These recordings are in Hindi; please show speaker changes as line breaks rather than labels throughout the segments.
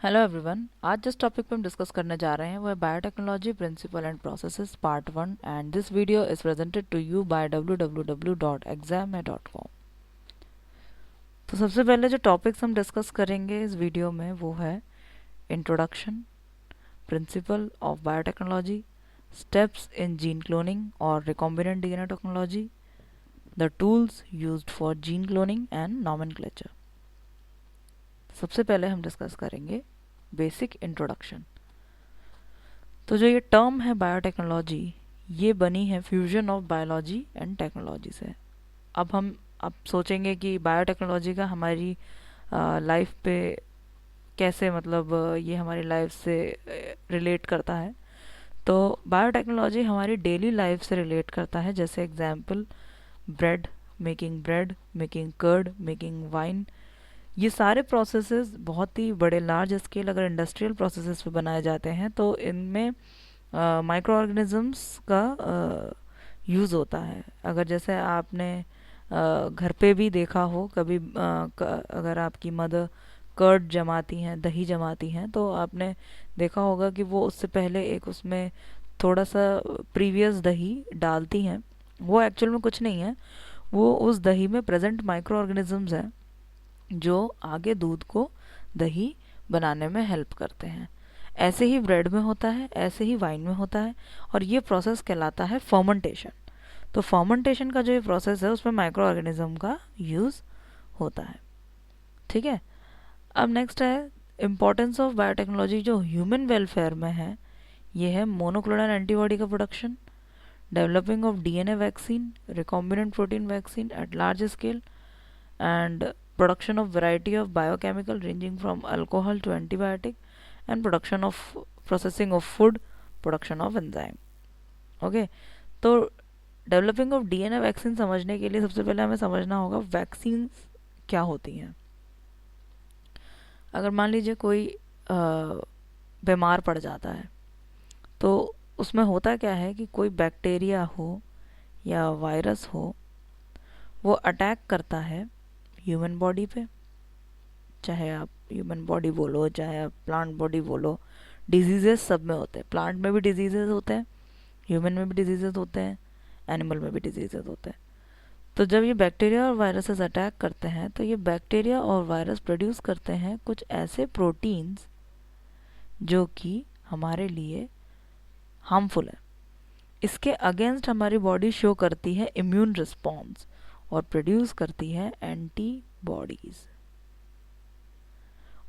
हेलो एवरीवन, आज जिस टॉपिक पे हम डिस्कस करने जा रहे हैं वो है biotechnology principle and processes part 1 and this video is presented to you by www.exam.com। तो सबसे पहले जो टॉपिक्स हम डिस्कस करेंगे इस वीडियो में वो है introduction, principle of biotechnology, steps in gene cloning और recombinant DNA technology, the tools used for gene cloning and nomenclature. सबसे पहले हम डिस्कस करेंगे बेसिक इंट्रोडक्शन। तो जो ये टर्म है बायोटेक्नोलॉजी, ये बनी है fusion of biology and technology से। अब सोचेंगे कि बायोटेक्नोलॉजी का हमारी लाइफ पे कैसे ये हमारी लाइफ से रिलेट करता है। तो बायोटेक्नोलॉजी हमारी डेली लाइफ से रिलेट करता है। जैसे example, bread making curd, making wine, ये सारे प्रोसेसेस बहुत ही बड़े लार्ज स्केल अगर इंडस्ट्रियल प्रोसेसेस पे बनाए जाते हैं तो इनमें माइक्रो ऑर्गेनिजम्स का यूज़ होता है। अगर जैसे आपने घर पे भी देखा हो कभी, अगर आपकी मदर कर्ड जमाती हैं, दही जमाती हैं, तो आपने देखा होगा कि वो उससे पहले एक उसमें थोड़ा सा प्रीवियस दही डालती हैं। वो एक्चुअल में कुछ नहीं है, वो उस दही में प्रेजेंट माइक्रो ऑर्गेनिजम्स हैं जो आगे दूध को दही बनाने में हेल्प करते हैं। ऐसे ही ब्रेड में होता है, ऐसे ही वाइन में होता है, और ये प्रोसेस कहलाता है फर्मेंटेशन। तो फर्मेंटेशन का जो ये प्रोसेस है उसमें माइक्रो ऑर्गेनिज्म का यूज़ होता है। ठीक है। अब नेक्स्ट है इम्पोर्टेंस ऑफ बायोटेक्नोलॉजी जो ह्यूमन वेलफेयर में है। ये है मोनोक्लोनल एंटीबॉडी का production, developing of DNA vaccine, recombinant protein vaccine at large scale, and production of variety of biochemical ranging from alcohol to antibiotic, and production of processing of food, production of enzyme। Okay. तो डेवलपिंग ऑफ डीएनए वैक्सीन समझने के लिए सबसे पहले हमें समझना होगा वैक्सीन क्या होती हैं। अगर मान लीजिए कोई बीमार पड़ जाता है तो उसमें होता क्या है कि कोई बैक्टीरिया हो या वायरस हो, वो अटैक करता है ह्यूमन बॉडी पे। चाहे आप ह्यूमन बॉडी बोलो, चाहे आप प्लांट बॉडी बोलो, डिजीजेस सब में होते हैं। प्लांट में भी डिजीजेस होते हैं, ह्यूमन में भी डिजीजेस होते हैं, एनिमल में भी डिजीजेस होते हैं। तो जब ये बैक्टीरिया और वायरसेस अटैक करते हैं तो ये बैक्टीरिया और वायरस प्रोड्यूस करते हैं कुछ ऐसे प्रोटीन्स जो कि हमारे लिए हार्मफुल है। इसके अगेंस्ट हमारी बॉडी शो करती है इम्यून रिस्पॉन्स और प्रोड्यूस करती है एंटीबॉडीज।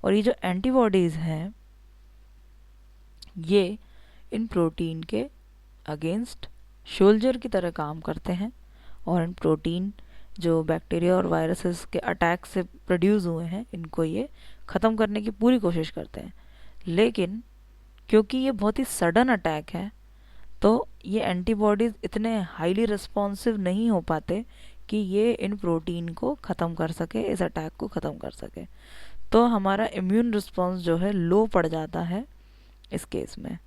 और ये जो एंटीबॉडीज हैं ये इन प्रोटीन के अगेंस्ट शोल्जर की तरह काम करते हैं, और इन प्रोटीन जो बैक्टीरिया और वायरसेस के अटैक से प्रोड्यूस हुए हैं इनको ये ख़त्म करने की पूरी कोशिश करते हैं। लेकिन क्योंकि ये बहुत ही सडन अटैक है तो ये एंटीबॉडीज़ इतने हाईली रिस्पॉन्सिव नहीं हो पाते कि ये इन प्रोटीन को ख़त्म कर सके, इस अटैक को ख़त्म कर सके। तो हमारा इम्यून रिस्पॉन्स जो है लो पड़ जाता है इस केस में।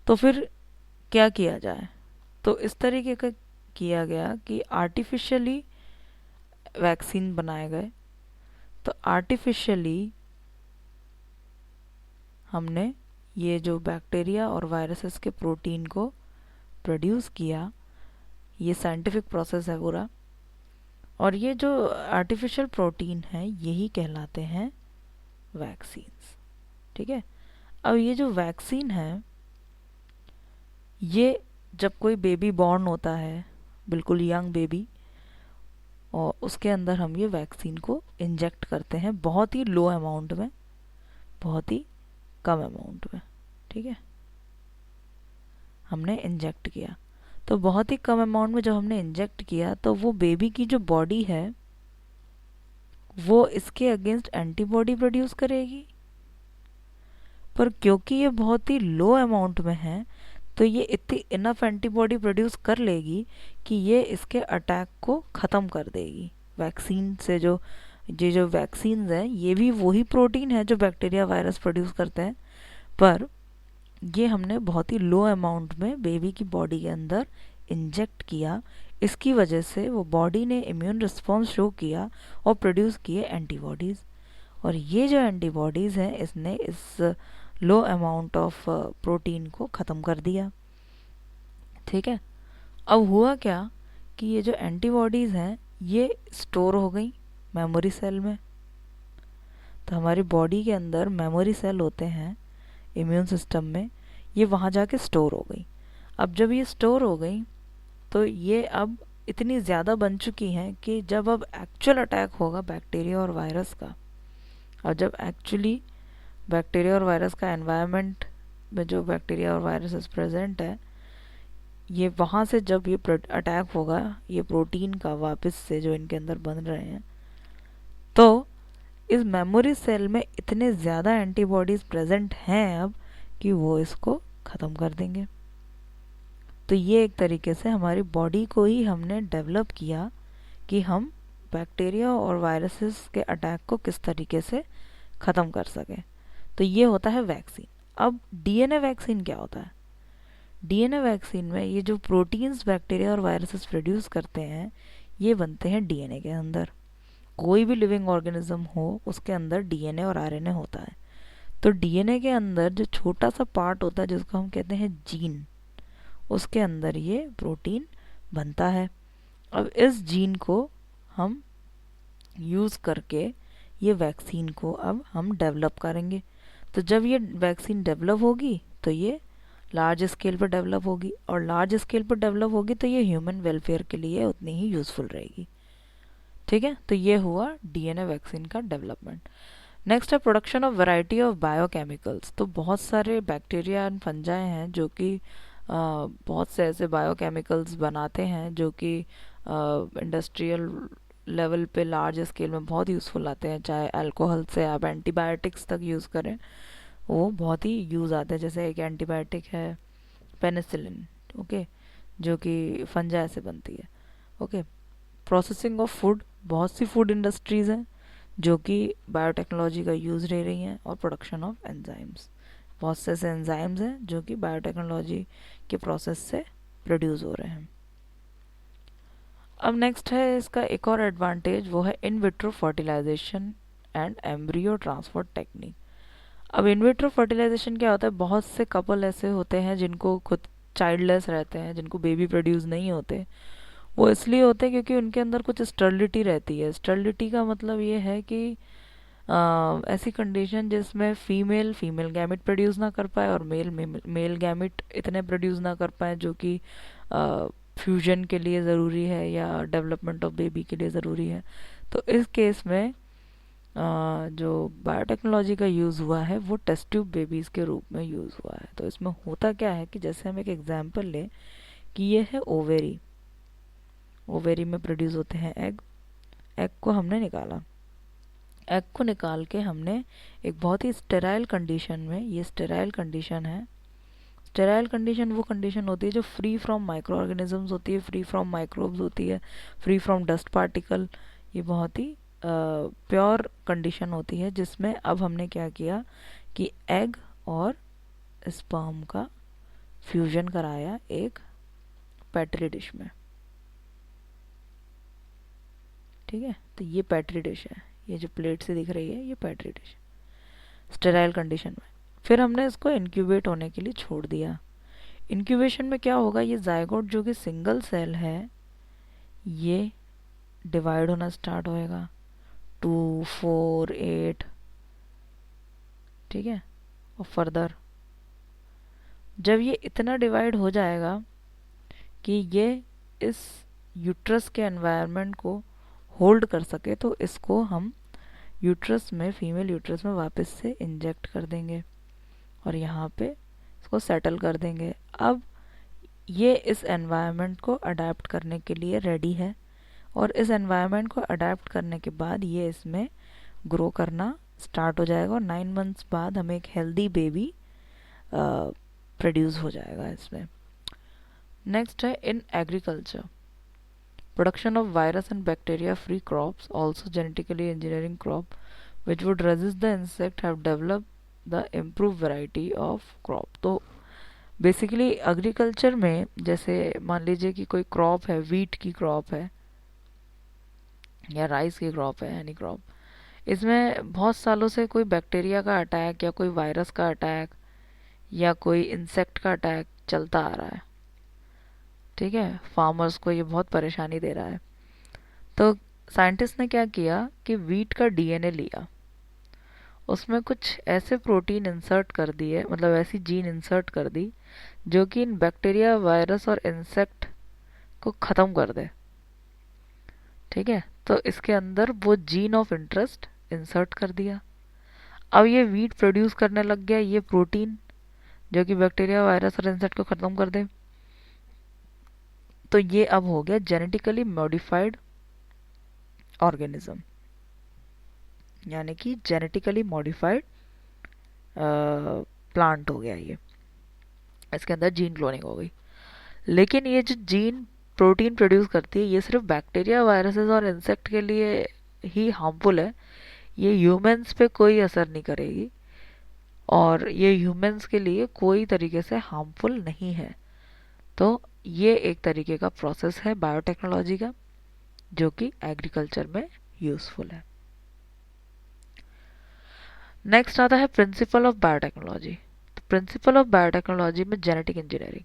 तो फिर क्या किया जाए? तो इस तरीके का किया गया कि आर्टिफिशियली वैक्सीन बनाए गए। तो आर्टिफिशियली हमने ये जो बैक्टीरिया और वायरसेस के प्रोटीन को प्रोड्यूस किया। ये साइंटिफिक प्रोसेस है पूरा, और ये जो आर्टिफिशियल प्रोटीन है यही कहलाते हैं वैक्सीन्स। ठीक है। अब ये जो वैक्सीन है ये जब कोई बेबी बॉर्न होता है, बिल्कुल यंग बेबी, और उसके अंदर हम ये वैक्सीन को इंजेक्ट करते हैं बहुत ही लो अमाउंट में, बहुत ही कम अमाउंट में। ठीक है। हमने इंजेक्ट किया तो बहुत ही कम अमाउंट में जब हमने इंजेक्ट किया तो वो बेबी की जो बॉडी है वो इसके अगेंस्ट एंटीबॉडी प्रोड्यूस करेगी। पर क्योंकि ये बहुत ही लो अमाउंट में है तो ये इतनी इनफ एंटीबॉडी प्रोड्यूस कर लेगी कि ये इसके अटैक को ख़त्म कर देगी। वैक्सीन से जो वैक्सीन हैं ये भी वही प्रोटीन है जो बैक्टीरिया वायरस प्रोड्यूस करते हैं, पर ये हमने बहुत ही लो अमाउंट में बेबी की बॉडी के अंदर इंजेक्ट किया। इसकी वजह से वो बॉडी ने इम्यून रिस्पॉन्स शो किया और प्रोड्यूस किए एंटीबॉडीज़। और ये जो एंटीबॉडीज़ हैं इसने इस लो अमाउंट ऑफ प्रोटीन को ख़त्म कर दिया। ठीक है, अब हुआ क्या कि ये जो एंटीबॉडीज़ हैं ये स्टोर हो गई मेमोरी सेल में। तो हमारी बॉडी के अंदर मेमोरी सेल होते हैं इम्यून सिस्टम में, ये वहाँ जाके स्टोर हो गई। अब जब ये स्टोर हो गई तो ये अब इतनी ज़्यादा बन चुकी हैं कि जब अब एक्चुअल अटैक होगा बैक्टीरिया और वायरस का, और जब एक्चुअली बैक्टीरिया और वायरस का एनवायरनमेंट में जो बैक्टीरिया और वायरस प्रेजेंट है, ये वहाँ से जब ये अटैक होगा ये प्रोटीन का वापस से जो इनके अंदर बन रहे हैं, तो इस मेमोरी सेल में इतने ज़्यादा एंटीबॉडीज़ प्रेजेंट हैं अब कि वो इसको ख़त्म कर देंगे। तो ये एक तरीके से हमारी बॉडी को ही हमने डेवलप किया कि हम बैक्टीरिया और वायरसेस के अटैक को किस तरीके से ख़त्म कर सकें। तो ये होता है वैक्सीन। अब डीएनए वैक्सीन क्या होता है? डीएनए वैक्सीन में ये जो प्रोटीन्स बैक्टीरिया और वायरसेस प्रोड्यूस करते हैं ये बनते हैं डीएनए के अंदर। कोई भी लिविंग ऑर्गेनिज्म हो उसके अंदर डीएनए और आरएनए होता है। तो डीएनए के अंदर जो छोटा सा पार्ट होता है जिसको हम कहते हैं जीन, उसके अंदर ये प्रोटीन बनता है। अब इस जीन को हम यूज़ करके ये वैक्सीन को अब हम डेवलप करेंगे। तो जब ये वैक्सीन डेवलप होगी तो ये लार्ज स्केल पर डेवलप होगी, और लार्ज स्केल पर डेवलप होगी तो ये ह्यूमन वेलफेयर के लिए उतनी ही यूज़फुल रहेगी। ठीक है, तो ये हुआ डीएनए वैक्सीन का डेवलपमेंट। नेक्स्ट है production of variety of biochemicals. तो बहुत सारे बैक्टीरिया एंड फंजाई हैं जो कि बहुत से ऐसे बायोकेमिकल्स बनाते हैं जो कि इंडस्ट्रियल लेवल पे लार्ज स्केल में बहुत यूज़फुल आते हैं। चाहे अल्कोहल से आप एंटीबायोटिक्स तक यूज़ करें वो बहुत ही यूज़ आते हैं। जैसे एक एंटीबायोटिक है पेनिसिलिन, ओके, जो कि फंजाई से बनती है। ओके, प्रोसेसिंग ऑफ फूड, बहुत सी फूड इंडस्ट्रीज़ हैं जो कि बायोटेक्नोलॉजी का यूज़ ले रही हैं, और प्रोडक्शन ऑफ एंजाइम्स, बहुत से ऐसे एंजाइम्स हैं जो कि बायोटेक्नोलॉजी के प्रोसेस से प्रोड्यूस हो रहे हैं। अब नेक्स्ट है इसका एक और एडवांटेज, वो है in vitro fertilisation and embryo transfer technique. अब इन विट्रो फर्टिलाइजेशन क्या होता है? बहुत से कपल ऐसे होते हैं जिनको खुद चाइल्डलेस रहते हैं, जिनको बेबी प्रोड्यूस नहीं होते। वो इसलिए होते हैं क्योंकि उनके अंदर कुछ स्टर्लिटी रहती है। स्टर्लिटी का मतलब ये है कि ऐसी कंडीशन जिसमें फीमेल गैमेट प्रोड्यूस ना कर पाए और मेल गैमेट इतने प्रोड्यूस ना कर पाए जो कि फ्यूजन के लिए ज़रूरी है या डेवलपमेंट ऑफ बेबी के लिए ज़रूरी है। तो इस केस में जो बायोटेक्नोलॉजी का यूज़ हुआ है वो टेस्ट ट्यूब बेबीज़ के रूप में यूज़ हुआ है। तो इसमें होता क्या है कि जैसे हम एक एग्जांपल लें कि ये है ओवेरी। ओवेरी में प्रोड्यूस होते हैं एग। एग को हमने निकाला, एग को निकाल के हमने एक बहुत ही स्टेराइल कंडीशन में, ये स्टेराइल कंडीशन है। स्टेराइल कंडीशन वो कंडीशन होती है जो फ्री फ्रॉम माइक्रो ऑर्गेनिजम्स होती है, फ्री फ्रॉम माइक्रोब्स होती है, फ्री फ्रॉम डस्ट पार्टिकल। ये बहुत ही प्योर कंडीशन होती है जिसमें अब हमने क्या किया कि एग और स्पर्म का फ्यूजन कराया एक पेट्री डिश में। ठीक है, तो ये पेट्री डिश है, ये जो प्लेट से दिख रही है ये पेट्री डिश, स्टेराइल कंडीशन में। फिर हमने इसको इंक्यूबेट होने के लिए छोड़ दिया। इंक्यूबेशन में क्या होगा, ये जायगोट जो कि सिंगल सेल है ये डिवाइड होना स्टार्ट होएगा 2, 4, 8। ठीक है, और फर्दर जब ये इतना डिवाइड हो जाएगा कि ये इस यूट्रस के एनवायरनमेंट को होल्ड कर सके तो इसको हम यूट्रस में, फीमेल यूट्रस में वापस से इंजेक्ट कर देंगे और यहाँ पे इसको सेटल कर देंगे। अब ये इस एनवायरनमेंट को अडेप्ट करने के लिए रेडी है, और इस एनवायरनमेंट को अडेप्ट करने के बाद ये इसमें ग्रो करना स्टार्ट हो जाएगा, और 9 मंथ्स बाद हमें एक हेल्दी बेबी प्रोड्यूस हो जाएगा इसमें। नेक्स्ट है in agriculture, production of virus and bacteria free crops, also genetically engineering crop which would resist the insect, have developed the improved variety of crop। तो बेसिकली एग्रीकल्चर में जैसे मान लीजिए कि कोई क्रॉप है, वीट की क्रॉप है या राइस की क्रॉप है, एनी क्रॉप, इसमें बहुत सालों से कोई बैक्टीरिया का अटैक या कोई वायरस का अटैक या कोई इंसेक्ट का अटैक चलता आ रहा है। ठीक है, फार्मर्स को ये बहुत परेशानी दे रहा है। तो साइंटिस्ट ने क्या किया कि वीट का डीएनए लिया, उसमें कुछ ऐसे प्रोटीन इंसर्ट कर दिए, मतलब ऐसी जीन इंसर्ट कर दी जो कि इन बैक्टीरिया, वायरस और इंसेक्ट को ख़त्म कर दे। ठीक है, तो इसके अंदर वो जीन ऑफ इंटरेस्ट इंसर्ट कर दिया। अब ये वीट प्रोड्यूस करने लग गया ये प्रोटीन जो कि बैक्टीरिया, वायरस और इंसेक्ट को ख़त्म कर दे। तो ये अब हो गया जेनेटिकली मॉडिफाइड ऑर्गेनिज्म, यानी कि जेनेटिकली मॉडिफाइड प्लांट हो गया ये। इसके अंदर जीन क्लोनिंग हो गई। लेकिन ये जो जीन प्रोटीन प्रोड्यूस करती है ये सिर्फ बैक्टीरिया, वायरसेस और इंसेक्ट के लिए ही हार्मफुल है, ये ह्यूमंस पे कोई असर नहीं करेगी और ये ह्यूमंस के लिए कोई तरीके से हार्मफुल नहीं है। तो ये एक तरीके का प्रोसेस है बायोटेक्नोलॉजी का जो कि एग्रीकल्चर में यूजफुल है। नेक्स्ट आता है प्रिंसिपल ऑफ बायोटेक्नोलॉजी। तो प्रिंसिपल ऑफ बायोटेक्नोलॉजी में जेनेटिक इंजीनियरिंग।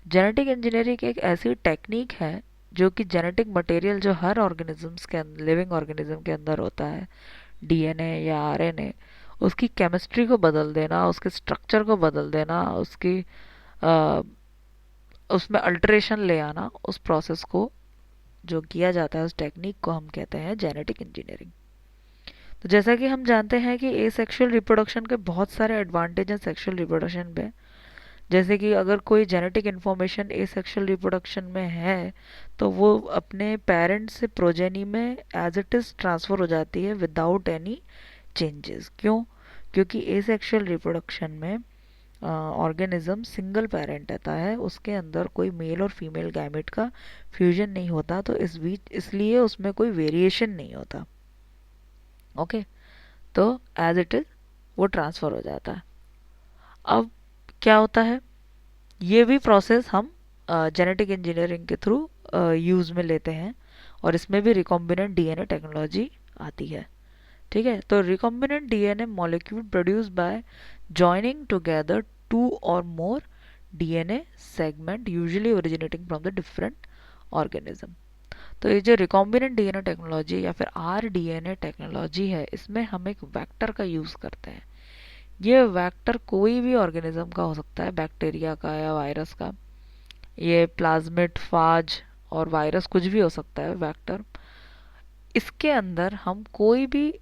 जेनेटिक इंजीनियरिंग एक ऐसी टेक्निक है जो कि जेनेटिक मटेरियल जो हर ऑर्गेनिजम्स के लिविंग ऑर्गेनिज्म के अंदर होता है, डीएनए या आरएनए, उसकी केमिस्ट्री को बदल देना, उसके स्ट्रक्चर को बदल देना, उसकी आ, उसमें अल्टरेशन ले आना, उस प्रोसेस को जो किया जाता है, उस टेक्निक को हम कहते हैं जेनेटिक इंजीनियरिंग। तो जैसा कि हम जानते हैं कि एसेक्सुअल रिप्रोडक्शन के बहुत सारे एडवांटेज हैं सेक्सुअल रिप्रोडक्शन पे। जैसे कि अगर कोई जेनेटिक इन्फॉर्मेशन एसेक्सुअल रिप्रोडक्शन में है तो वो अपने पेरेंट्स से प्रोजेनी में एज इट इज़ ट्रांसफ़र हो जाती है विदाउट एनी चेंजेस। क्यों? क्योंकि एसेक्सुअल रिप्रोडक्शन में ऑर्गेनिज्म सिंगल पेरेंट रहता है, उसके अंदर कोई मेल और फीमेल गैमेट का फ्यूजन नहीं होता, तो इसलिए उसमें कोई वेरिएशन नहीं होता। ओके, तो एज इट इज़ वो ट्रांसफ़र हो जाता है। अब क्या होता है, ये भी प्रोसेस हम जेनेटिक इंजीनियरिंग के थ्रू यूज़ में लेते हैं और इसमें भी रिकॉम्बिनेंट डीएनए टेक्नोलॉजी आती है। ठीक है, तो recombinant DNA molecule produce by joining together two और more DNA segment usually originating from the different organism. तो ये जो रिकॉम्बिनेंट डीएनए टेक्नोलॉजी या फिर आरडीएनए टेक्नोलॉजी है, इसमें हम एक वेक्टर का यूज़ करते हैं। ये वेक्टर कोई भी ऑर्गेनिज्म का हो सकता है, बैक्टीरिया का या वायरस का, ये प्लाज्मिड, फाज और वायरस कुछ भी हो सकता है वेक्टर। इसके अंदर हम कोई भी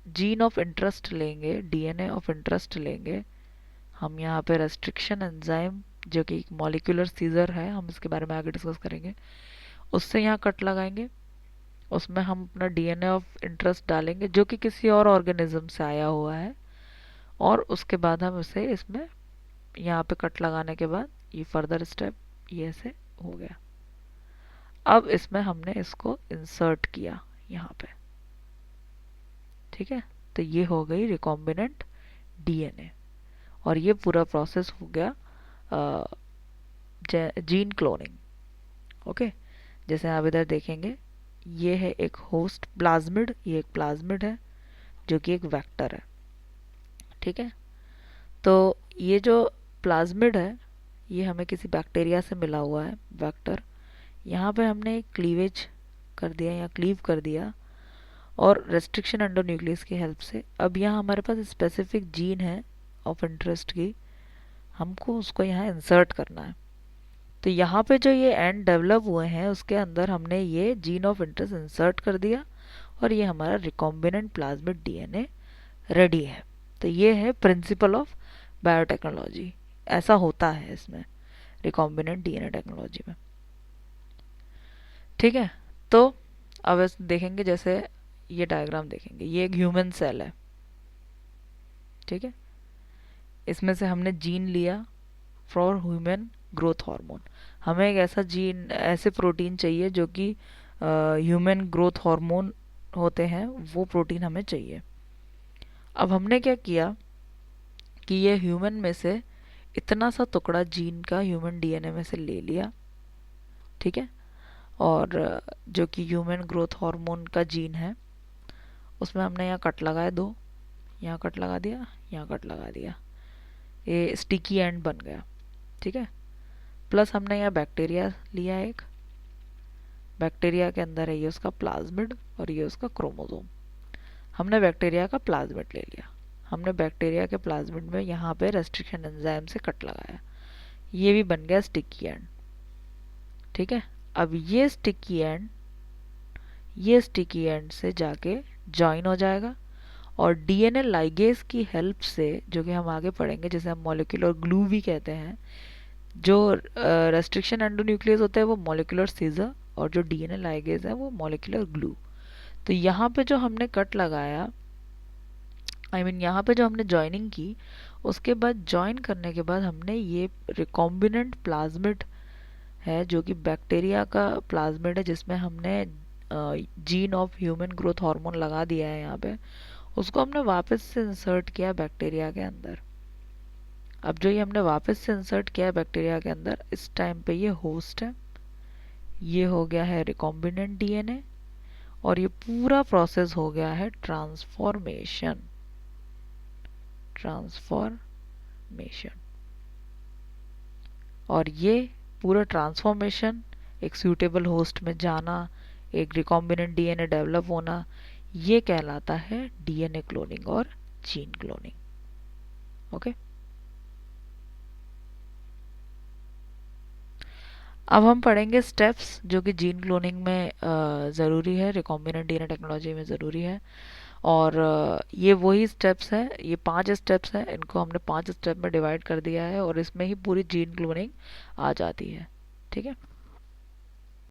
जीन ऑफ इंटरेस्ट लेंगे, डीएनए ऑफ इंटरेस्ट लेंगे। हम यहाँ पे रेस्ट्रिक्शन एंजाइम जो कि एक मॉलिक्यूलर सीजर है, हम इसके बारे में आगे डिस्कस करेंगे, उससे यहाँ कट लगाएंगे, उसमें हम अपना डीएनए ऑफ इंटरेस्ट डालेंगे जो कि किसी और ऑर्गेनिज्म से आया हुआ है, और उसके बाद हम इसे इसमें यहाँ पे कट लगाने के बाद ये फर्दर स्टेप ये ऐसे हो गया। अब इसमें हमने इसको इंसर्ट किया यहाँ पे। ठीक है, तो ये हो गई रिकॉम्बिनेंट डीएनए और ये पूरा प्रोसेस हो गया जीन क्लोनिंग। ओके, जैसे आप इधर देखेंगे ये है एक होस्ट प्लाज्मिड, ये एक प्लाज्मिड है जो कि एक वेक्टर है। ठीक है, तो ये जो प्लाज्मिड है ये हमें किसी बैक्टीरिया से मिला हुआ है वेक्टर। यहाँ पे हमने क्लीवेज कर दिया या क्लीव कर दिया और रेस्ट्रिक्शन एंडोन्यूक्लियस की हेल्प से अब यहाँ हमारे पास स्पेसिफिक जीन है ऑफ इंटरेस्ट की, हमको उसको यहाँ इंसर्ट करना है। तो यहाँ पे जो ये एंड डेवलप हुए हैं उसके अंदर हमने ये जीन ऑफ इंटरेस्ट इंसर्ट कर दिया और ये हमारा रिकॉम्बिनेंट प्लाज्मिड डीएनए रेडी है। तो ये है प्रिंसिपल ऑफ बायोटेक्नोलॉजी, ऐसा होता है इसमें रिकॉम्बिनेंट डीएनए टेक्नोलॉजी में। ठीक है, तो अब देखेंगे, जैसे ये डायग्राम देखेंगे, ये एक ह्यूमन सेल है। ठीक है, इसमें से हमने जीन लिया फॉर ह्यूमन ग्रोथ हार्मोन। हमें एक ऐसा जीन, ऐसे प्रोटीन चाहिए जो कि ह्यूमन ग्रोथ हार्मोन होते हैं, वो प्रोटीन हमें चाहिए। अब हमने क्या किया कि ये ह्यूमन में से इतना सा टुकड़ा जीन का ह्यूमन डीएनए में से ले लिया। ठीक है, और जो कि ह्यूमन ग्रोथ हार्मोन का जीन है उसमें हमने यहाँ कट लगाए दो, यहाँ कट लगा दिया, यहाँ कट लगा दिया, ये स्टिकी एंड बन गया, ठीक है। प्लस हमने यहाँ बैक्टीरिया लिया एक, बैक्टीरिया के अंदर है ये उसका प्लाज्मिड और ये उसका क्रोमोसोम। हमने बैक्टीरिया का प्लाज्मिड ले लिया, हमने बैक्टीरिया के प्लाज्मिड में यहाँ पे रेस्ट्रिक्शन एंजाइम से कट लगाया, ये भी बन गया स्टिकी एंड, ठीक है। अब ये स्टिकी एंड से जाके ज्वाइन हो जाएगा और डीएनए लाइगेज की हेल्प से, जो कि हम आगे पढ़ेंगे, जिसे हम मॉलिक्यूलर ग्लू भी कहते हैं, जो रेस्ट्रिक्शन एंडोन्यूक्लियस होता है वो मॉलिक्यूलर सीजर और जो डीएनए लाइगेज है वो मॉलिक्यूलर ग्लू। तो यहाँ पे जो हमने कट लगाया, यहाँ पे जो हमने ज्वाइनिंग की, उसके बाद ज्वाइन करने के बाद हमने ये रिकॉम्बिनेंट प्लाज्मिड है, जो कि बैक्टीरिया का प्लाज्मिड है, जिसमें हमने gene of human growth hormone लगा दिया है यहाँ पे, उसको हमने वापस से इंसर्ट किया बैक्टीरिया के अंदर। अब जो ये हमने वापस से इंसर्ट किया है बैक्टीरिया के अंदर, इस टाइम पे ये होस्ट है, ये हो गया है रिकॉम्बिनेंट डीएनए, और ये पूरा प्रोसेस हो गया है ट्रांसफॉर्मेशन। और ये पूरा ट्रांसफॉर्मेशन, एक सूटेबल होस्ट में जाना, एक रिकॉम्बिनेंट डीएनए डेवलप होना, ये कहलाता है डीएनए क्लोनिंग और जीन क्लोनिंग। ओके, अब हम पढ़ेंगे स्टेप्स जो कि जीन क्लोनिंग में ज़रूरी है, रिकॉम्बिनेंट डीएनए टेक्नोलॉजी में ज़रूरी है। और ये वही स्टेप्स हैं, ये 5 स्टेप्स हैं, इनको हमने 5 स्टेप में डिवाइड कर दिया है और इसमें ही पूरी जीन क्लोनिंग आ जाती है, ठीक है।